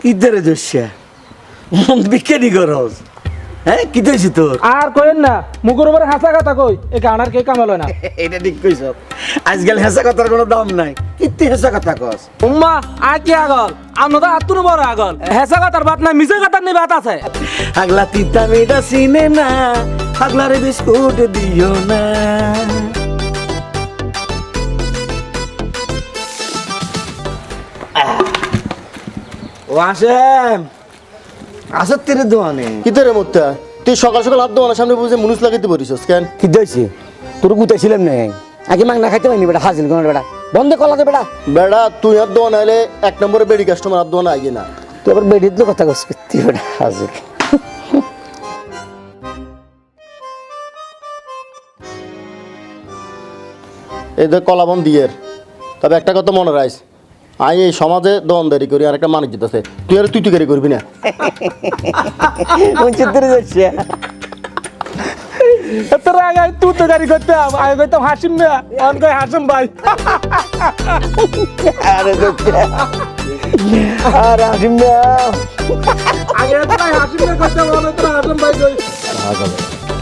ইদারে দস্যা মন বিজ্ঞানী করস হ্যাঁ কি দইছি তোর আর কইন না মুখের উপরে হাসা কথা কই এই গানার কে কামাল হয় না এটা ঠিক কইছ আজকাল হেসা কথার কোনো দাম নাই কিত্তি হেসা কথা কস উম্মা আর কি আগল আমরা তো আত্মন বড় আগল হেসা কথার বাত নাই মিছে কথার নেই বাত আছে আগলা তিতা মিটা চিনে না আগলারে বিস্কুট দিও না ও আসেম আসত তেরে দোয়ানে কিতরে মোত্তা তুই সকাল সকাল হাত দোয়ানোর সামনে বুঝে মুনুস লাগাইতে পারিস কেন কি দইছি তোর গুতাইছিলাম না আগে মাং না খাইতে পারিনি বেটা হাজিল কোন বেটা বন্ধ কলা দে বেটা বেড়া তুই হাত দোয়া নাইলে এক নম্বরে বেড়ি কাস্টমার হাত দোয়া না আগে না তুই আবার বেডির তো কথা কস কিত্তি বেটা হাজিল এই যে কলাবন দিয়ের তবে একটা কথা মনে রাখ আই এই সমাজে দোয়ানদারি করি আর একটা মানুষ আছে তুই আর তুই তুই করবি না কোন চিত্রে যাচ্ছে তোর আগে তুই তো গাড়ি করতাম আগে কইতাম হাসিম না অন কই হাসিম ভাই আরে দোস্ত আর আসিম না আগে তো হাসিম না করতাম অন তো হাসিম ভাই কই